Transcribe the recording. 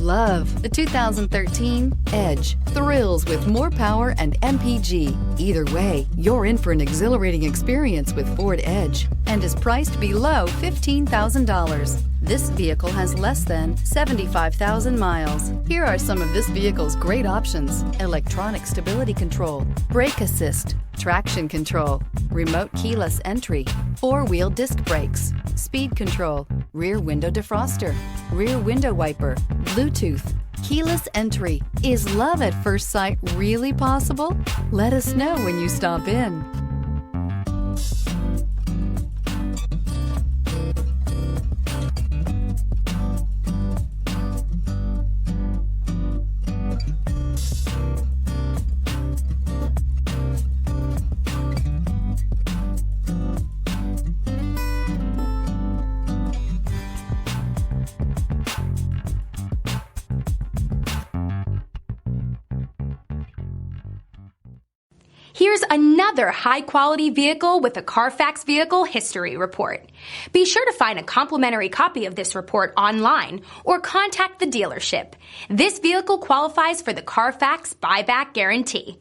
love the 2013 Edge. Thrills with more power and MPG. Either way, you're in for an exhilarating experience with Ford Edge and is priced below $15,000. This vehicle has less than 75,000 miles. Here are some of this vehicle's great options: electronic stability control, brake assist, traction control, remote keyless entry, four-wheel disc brakes, speed control, rear window defroster, rear window wiper, Bluetooth, keyless entry. Is love at first sight really possible? Let us know when you stop in. Here's another high-quality vehicle with a CARFAX Vehicle History Report. Be sure to find a complimentary copy of this report online or contact the dealership. This vehicle qualifies for the CARFAX Buyback Guarantee.